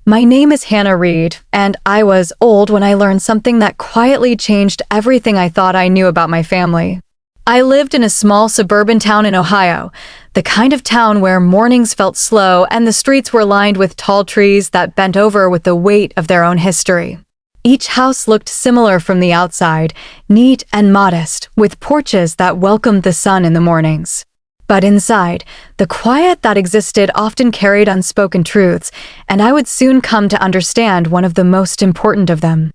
My name is Hannah Reed, and I was old when I learned something that quietly changed everything I thought I knew about my family. I lived in a small suburban town in Ohio, the kind of town where mornings felt slow and the streets were lined with tall trees that bent over with the weight of their own history. Each house looked similar from the outside, neat and modest, with porches that welcomed the sun in the mornings. But inside, the quiet that existed often carried unspoken truths, and I would soon come to understand one of the most important of them.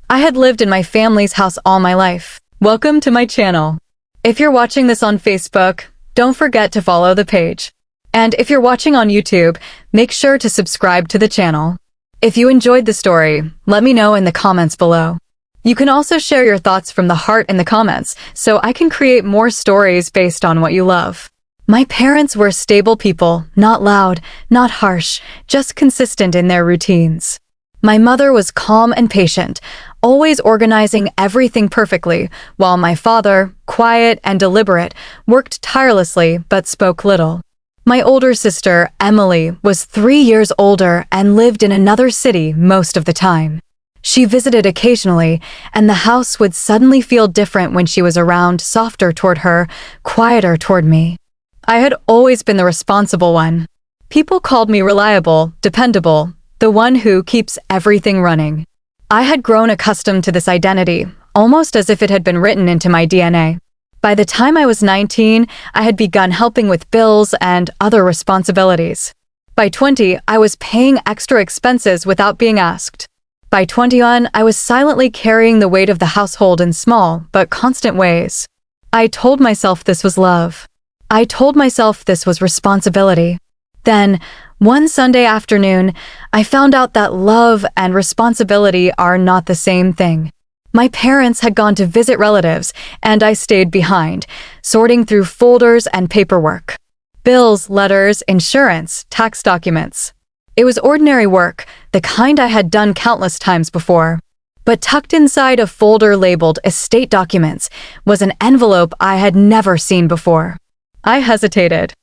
I had lived in my family's house all my life. Welcome to my channel. If you're watching this on Facebook, don't forget to follow the page. And if you're watching on YouTube, make sure to subscribe to the channel. If you enjoyed the story, let me know in the comments below. You can also share your thoughts from the heart in the comments, so I can create more stories based on what you love. My parents were stable people, not loud, not harsh, just consistent in their routines. My mother was calm and patient, always organizing everything perfectly, while my father, quiet and deliberate, worked tirelessly but spoke little. My older sister, Emily, was 3 years older and lived in another city most of the time. She visited occasionally, and the house would suddenly feel different when she was around, softer toward her, quieter toward me. I had always been the responsible one. People called me reliable, dependable, the one who keeps everything running. I had grown accustomed to this identity, almost as if it had been written into my DNA. By the time I was 19, I had begun helping with bills and other responsibilities. By 20, I was paying extra expenses without being asked. By 21, I was silently carrying the weight of the household in small but constant ways. I told myself this was love. I told myself this was responsibility. Then, one Sunday afternoon, I found out that love and responsibility are not the same thing. My parents had gone to visit relatives, and I stayed behind, sorting through folders and paperwork. Bills, letters, insurance, tax documents. It was ordinary work, the kind I had done countless times before. But tucked inside a folder labeled estate documents was an envelope I had never seen before. I hesitated.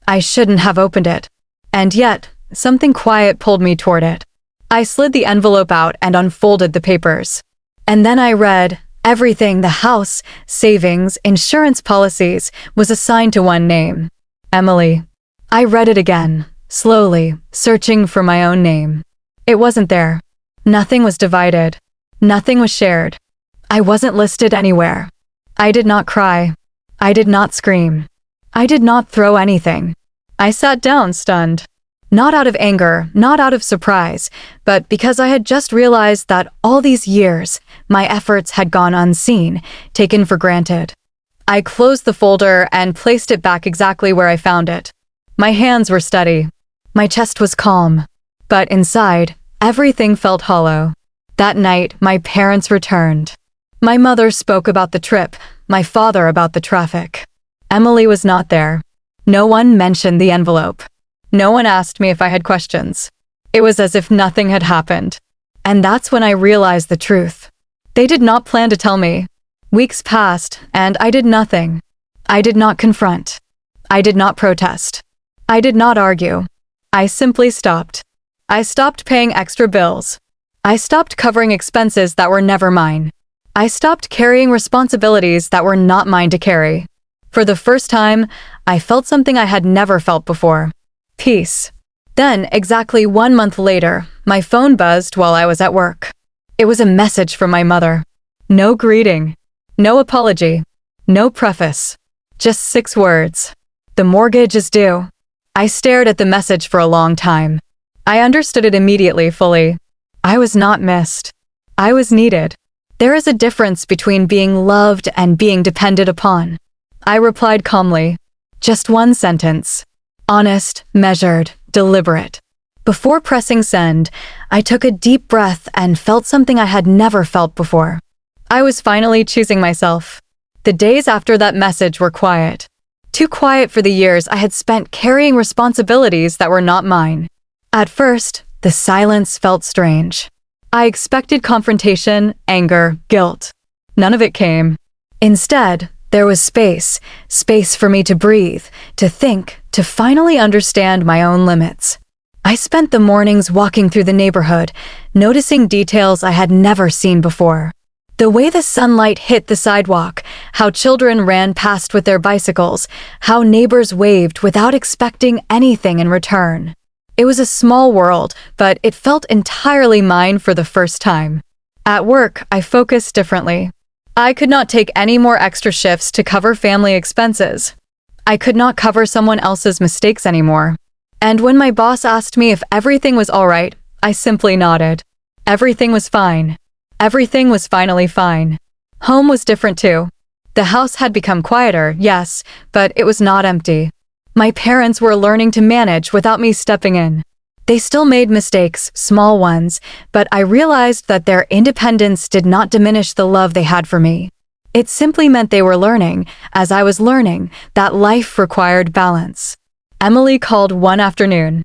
I shouldn't have opened it. And yet, something quiet pulled me toward it. I slid the envelope out and unfolded the papers. And then I read, everything, the house, savings, insurance policies, was assigned to one name. Emily. I read it again, slowly, searching for my own name. It wasn't there. Nothing was divided. Nothing was shared. I wasn't listed anywhere. I did not cry. I did not scream. I did not throw anything. I sat down, stunned. Not out of anger, not out of surprise, but because I had just realized that all these years, my efforts had gone unseen, taken for granted. I closed the folder and placed it back exactly where I found it. My hands were steady. My chest was calm. But inside, everything felt hollow. That night, my parents returned. My mother spoke about the trip, my father about the traffic. Emily was not there. No one mentioned the envelope. No one asked me if I had questions. It was as if nothing had happened. And that's when I realized the truth. They did not plan to tell me. Weeks passed, and I did nothing. I did not confront. I did not protest. I did not argue. I simply stopped. I stopped paying extra bills. I stopped covering expenses that were never mine. I stopped carrying responsibilities that were not mine to carry. For the first time, I felt something I had never felt before. Peace. Then, exactly 1 month later, my phone buzzed while I was at work. It was a message from my mother. No greeting. No apology. No preface. Just 6 words. The mortgage is due. I stared at the message for a long time. I understood it immediately, fully. I was not missed. I was needed. There is a difference between being loved and being depended upon. I replied calmly. Just 1 sentence. Honest, measured, deliberate. Before pressing send, I took a deep breath and felt something I had never felt before. I was finally choosing myself. The days after that message were quiet. Too quiet for the years I had spent carrying responsibilities that were not mine. At first, the silence felt strange. I expected confrontation, anger, guilt. None of it came. Instead, there was space for me to breathe, to think, to finally understand my own limits. I spent the mornings walking through the neighborhood, noticing details I had never seen before. The way the sunlight hit the sidewalk, how children ran past with their bicycles, how neighbors waved without expecting anything in return. It was a small world, but it felt entirely mine for the first time. At work, I focused differently. I could not take any more extra shifts to cover family expenses. I could not cover someone else's mistakes anymore. And when my boss asked me if everything was all right, I simply nodded. Everything was fine. Everything was finally fine. Home was different too. The house had become quieter, yes, but it was not empty. My parents were learning to manage without me stepping in. They still made mistakes, small ones, but I realized that their independence did not diminish the love they had for me. It simply meant they were learning, as I was learning, that life required balance. Emily called one afternoon.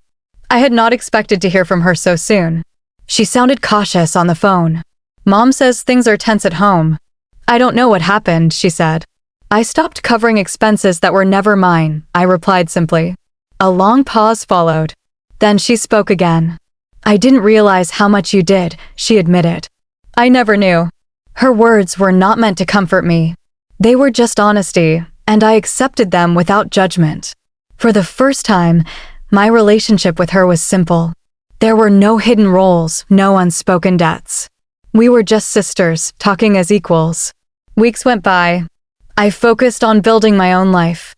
I had not expected to hear from her so soon. She sounded cautious on the phone. "Mom says things are tense at home." "I don't know what happened," she said. "I stopped covering expenses that were never mine," I replied simply. A long pause followed. Then she spoke again. "I didn't realize how much you did," she admitted. I never knew. Her words were not meant to comfort me. They were just honesty, and I accepted them without judgment. For the first time, my relationship with her was simple. There were no hidden roles, no unspoken debts. We were just sisters, talking as equals. Weeks went by. I focused on building my own life.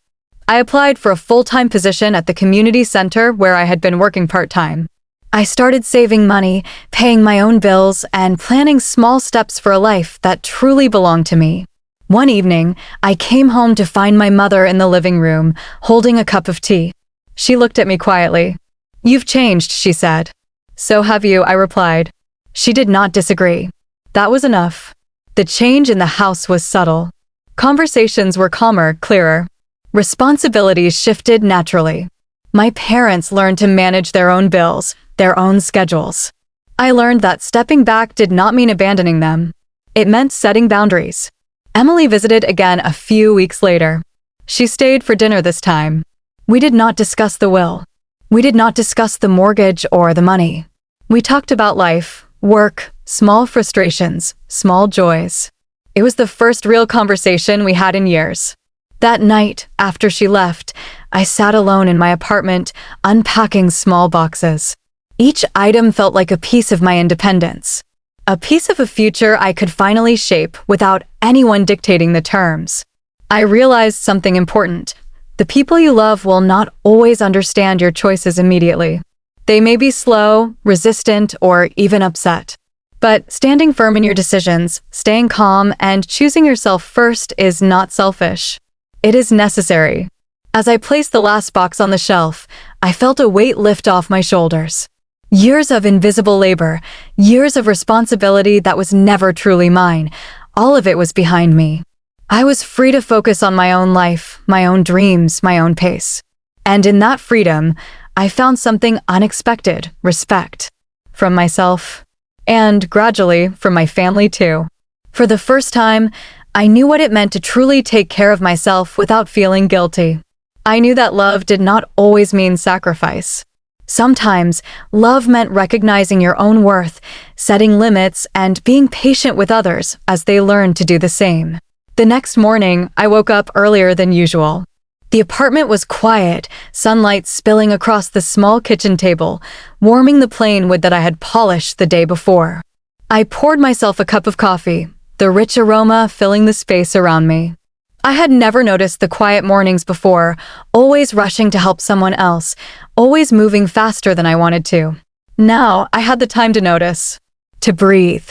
I applied for a full-time position at the community center where I had been working part-time. I started saving money, paying my own bills, and planning small steps for a life that truly belonged to me. One evening, I came home to find my mother in the living room, holding a cup of tea. She looked at me quietly. "You've changed," she said. "So have you," I replied. She did not disagree. That was enough. The change in the house was subtle. Conversations were calmer, clearer. Responsibilities shifted naturally. My parents learned to manage their own bills, their own schedules. I learned that stepping back did not mean abandoning them. It meant setting boundaries. Emily visited again a few weeks later. She stayed for dinner this time. We did not discuss the will. We did not discuss the mortgage or the money. We talked about life, work, small frustrations, small joys. It was the first real conversation we had in years. That night, after she left, I sat alone in my apartment, unpacking small boxes. Each item felt like a piece of my independence. A piece of a future I could finally shape without anyone dictating the terms. I realized something important. The people you love will not always understand your choices immediately. They may be slow, resistant, or even upset. But standing firm in your decisions, staying calm, and choosing yourself first is not selfish. It is necessary. As I placed the last box on the shelf, I felt a weight lift off my shoulders. Years of invisible labor, years of responsibility that was never truly mine, all of it was behind me. I was free to focus on my own life, my own dreams, my own pace. And in that freedom, I found something unexpected: respect. From myself, and gradually from my family too. For the first time, I knew what it meant to truly take care of myself without feeling guilty. I knew that love did not always mean sacrifice. Sometimes, love meant recognizing your own worth, setting limits, and being patient with others as they learn to do the same. The next morning, I woke up earlier than usual. The apartment was quiet, sunlight spilling across the small kitchen table, warming the plain wood that I had polished the day before. I poured myself a cup of coffee, the rich aroma filling the space around me. I had never noticed the quiet mornings before, always rushing to help someone else, always moving faster than I wanted to. Now, I had the time to notice, to breathe,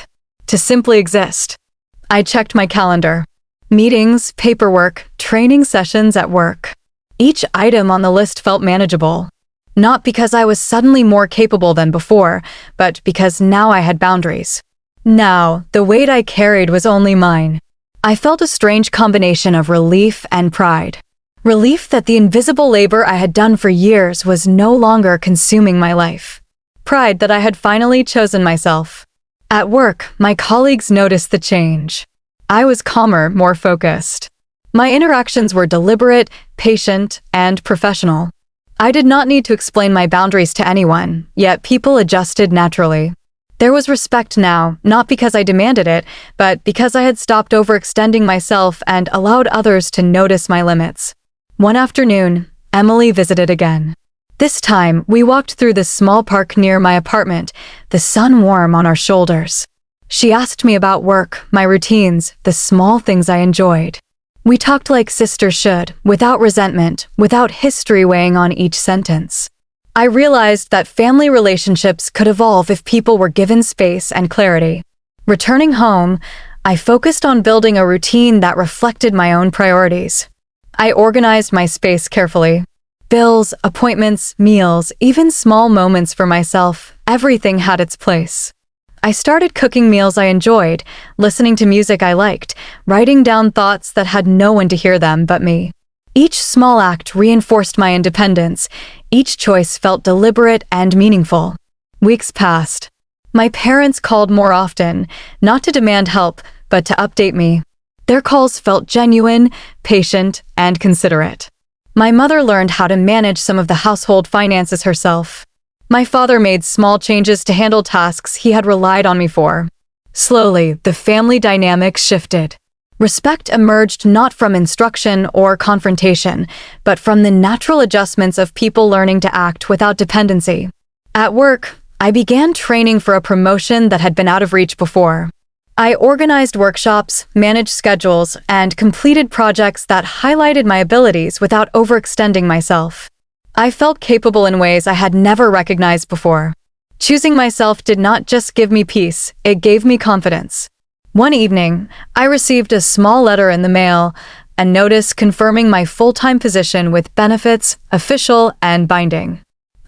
to simply exist. I checked my calendar. Meetings, paperwork, training sessions at work. Each item on the list felt manageable. Not because I was suddenly more capable than before, but because now I had boundaries. Now, the weight I carried was only mine. I felt a strange combination of relief and pride. Relief that the invisible labor I had done for years was no longer consuming my life. Pride that I had finally chosen myself. At work, my colleagues noticed the change. I was calmer, more focused. My interactions were deliberate, patient, and professional. I did not need to explain my boundaries to anyone, yet people adjusted naturally. There was respect now, not because I demanded it, but because I had stopped overextending myself and allowed others to notice my limits. One afternoon, Emily visited again. This time, we walked through the small park near my apartment, the sun warm on our shoulders. She asked me about work, my routines, the small things I enjoyed. We talked like sisters should, without resentment, without history weighing on each sentence. I realized that family relationships could evolve if people were given space and clarity. Returning home, I focused on building a routine that reflected my own priorities. I organized my space carefully. Bills, appointments, meals, even small moments for myself, everything had its place. I started cooking meals I enjoyed, listening to music I liked, writing down thoughts that had no one to hear them but me. Each small act reinforced my independence. Each choice felt deliberate and meaningful. Weeks passed. My parents called more often, not to demand help, but to update me. Their calls felt genuine, patient, and considerate. My mother learned how to manage some of the household finances herself. My father made small changes to handle tasks he had relied on me for. Slowly, the family dynamic shifted. Respect emerged not from instruction or confrontation, but from the natural adjustments of people learning to act without dependency. At work, I began training for a promotion that had been out of reach before. I organized workshops, managed schedules, and completed projects that highlighted my abilities without overextending myself. I felt capable in ways I had never recognized before. Choosing myself did not just give me peace, it gave me confidence. One evening, I received a small letter in the mail, a notice confirming my full-time position with benefits, official and binding.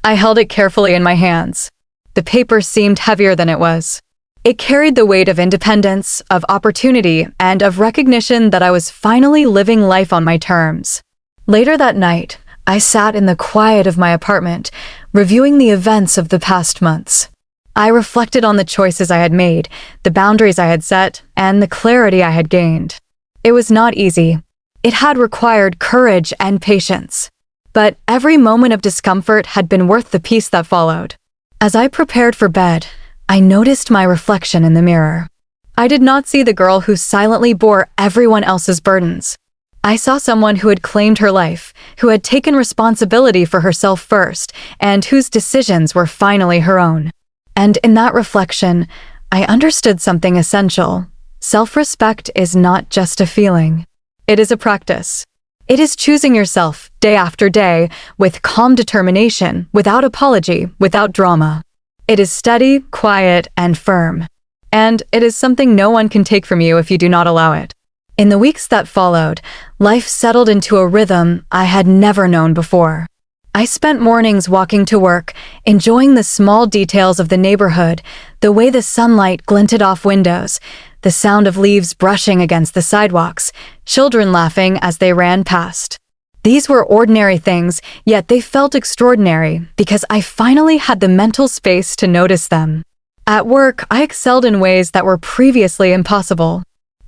I held it carefully in my hands. The paper seemed heavier than it was. It carried the weight of independence, of opportunity, and of recognition that I was finally living life on my terms. Later that night, I sat in the quiet of my apartment, reviewing the events of the past months. I reflected on the choices I had made, the boundaries I had set, and the clarity I had gained. It was not easy. It had required courage and patience. But every moment of discomfort had been worth the peace that followed. As I prepared for bed, I noticed my reflection in the mirror. I did not see the girl who silently bore everyone else's burdens. I saw someone who had claimed her life, who had taken responsibility for herself first, and whose decisions were finally her own. And in that reflection, I understood something essential. Self-respect is not just a feeling. It is a practice. It is choosing yourself, day after day, with calm determination, without apology, without drama. It is steady, quiet, and firm. And it is something no one can take from you if you do not allow it. In the weeks that followed, life settled into a rhythm I had never known before. I spent mornings walking to work, enjoying the small details of the neighborhood, the way the sunlight glinted off windows, the sound of leaves brushing against the sidewalks, children laughing as they ran past. These were ordinary things, yet they felt extraordinary because I finally had the mental space to notice them. At work, I excelled in ways that were previously impossible.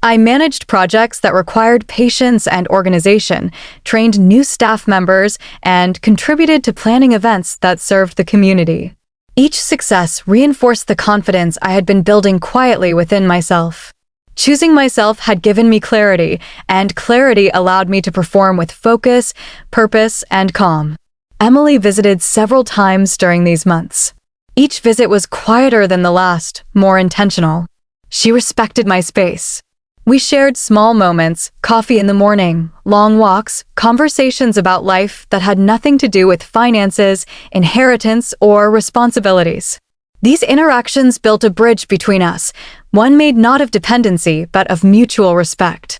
I managed projects that required patience and organization, trained new staff members, and contributed to planning events that served the community. Each success reinforced the confidence I had been building quietly within myself. Choosing myself had given me clarity, and clarity allowed me to perform with focus, purpose, and calm. Emily visited several times during these months. Each visit was quieter than the last, more intentional. She respected my space. We shared small moments, coffee in the morning, long walks, conversations about life that had nothing to do with finances, inheritance, or responsibilities. These interactions built a bridge between us, one made not of dependency, but of mutual respect.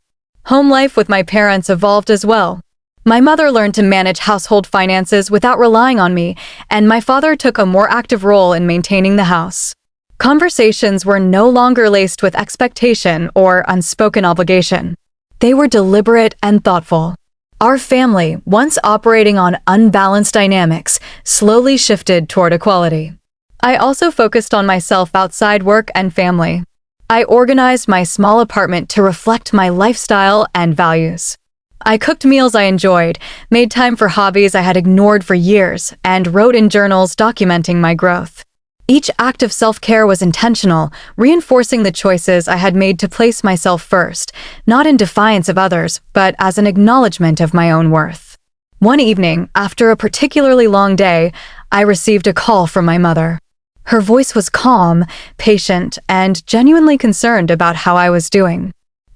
Home life with my parents evolved as well. My mother learned to manage household finances without relying on me, and my father took a more active role in maintaining the house. Conversations were no longer laced with expectation or unspoken obligation. They were deliberate and thoughtful. Our family, once operating on unbalanced dynamics, slowly shifted toward equality. I also focused on myself outside work and family. I organized my small apartment to reflect my lifestyle and values. I cooked meals I enjoyed, made time for hobbies I had ignored for years, and wrote in journals documenting my growth. Each act of self-care was intentional, reinforcing the choices I had made to place myself first, not in defiance of others, but as an acknowledgement of my own worth. One evening, after a particularly long day, I received a call from my mother. Her voice was calm, patient, and genuinely concerned about how I was doing.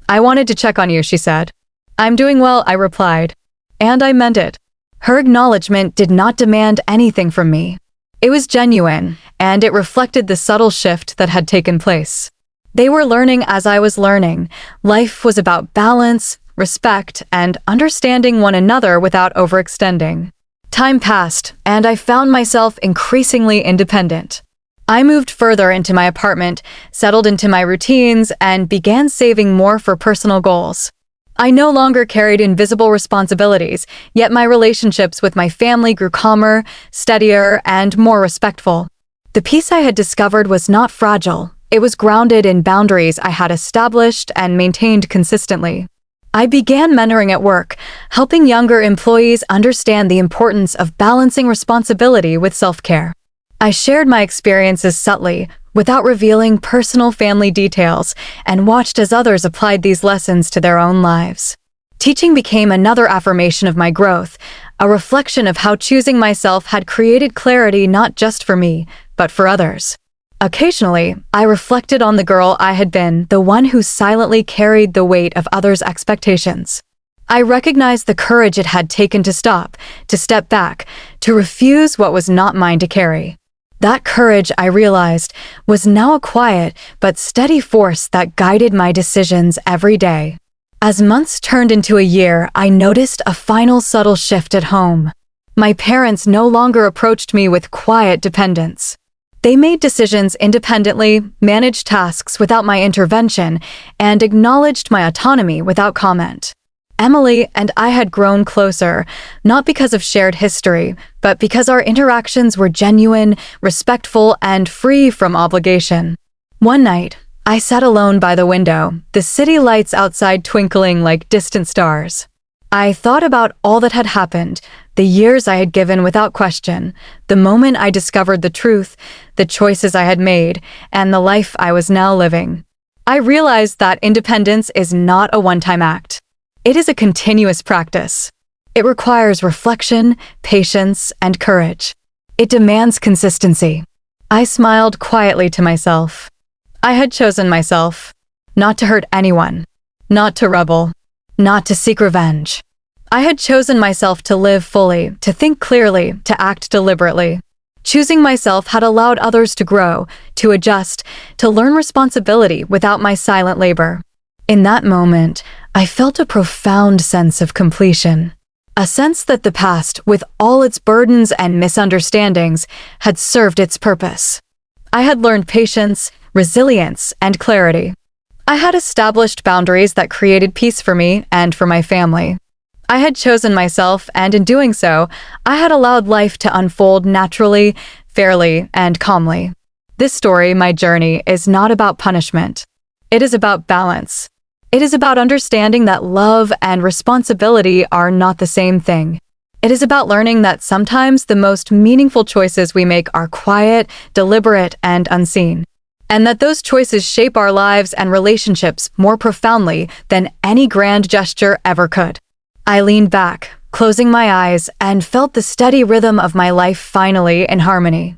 "I wanted to check on you," she said. "I'm doing well," I replied. And I meant it. Her acknowledgement did not demand anything from me. It was genuine, and it reflected the subtle shift that had taken place. They were learning as I was learning. Life was about balance, respect, and understanding one another without overextending. Time passed, and I found myself increasingly independent. I moved further into my apartment, settled into my routines, and began saving more for personal goals. I no longer carried invisible responsibilities, yet my relationships with my family grew calmer, steadier, and more respectful. The peace I had discovered was not fragile. It was grounded in boundaries I had established and maintained consistently. I began mentoring at work, helping younger employees understand the importance of balancing responsibility with self-care. I shared my experiences subtly, without revealing personal family details, and watched as others applied these lessons to their own lives. Teaching became another affirmation of my growth, a reflection of how choosing myself had created clarity not just for me, but for others. Occasionally, I reflected on the girl I had been, the one who silently carried the weight of others' expectations. I recognized the courage it had taken to stop, to step back, to refuse what was not mine to carry. That courage, I realized, was now a quiet but steady force that guided my decisions every day. As months turned into a year, I noticed a final subtle shift at home. My parents no longer approached me with quiet dependence. They made decisions independently, managed tasks without my intervention, and acknowledged my autonomy without comment. Emily and I had grown closer, not because of shared history, but because our interactions were genuine, respectful, and free from obligation. One night, I sat alone by the window, the city lights outside twinkling like distant stars. I thought about all that had happened, the years I had given without question, the moment I discovered the truth, the choices I had made, and the life I was now living. I realized that independence is not a one-time act. It is a continuous practice. It requires reflection, patience, and courage. It demands consistency. I smiled quietly to myself. I had chosen myself, not to hurt anyone, not to rebel, not to seek revenge. I had chosen myself to live fully, to think clearly, to act deliberately. Choosing myself had allowed others to grow, to adjust, to learn responsibility without my silent labor. In that moment, I felt a profound sense of completion. A sense that the past, with all its burdens and misunderstandings, had served its purpose. I had learned patience, resilience, and clarity. I had established boundaries that created peace for me and for my family. I had chosen myself, and in doing so, I had allowed life to unfold naturally, fairly, and calmly. This story, my journey, is not about punishment. It is about balance. It is about understanding that love and responsibility are not the same thing. It is about learning that sometimes the most meaningful choices we make are quiet, deliberate, and unseen. And that those choices shape our lives and relationships more profoundly than any grand gesture ever could. I leaned back, closing my eyes, and felt the steady rhythm of my life finally in harmony.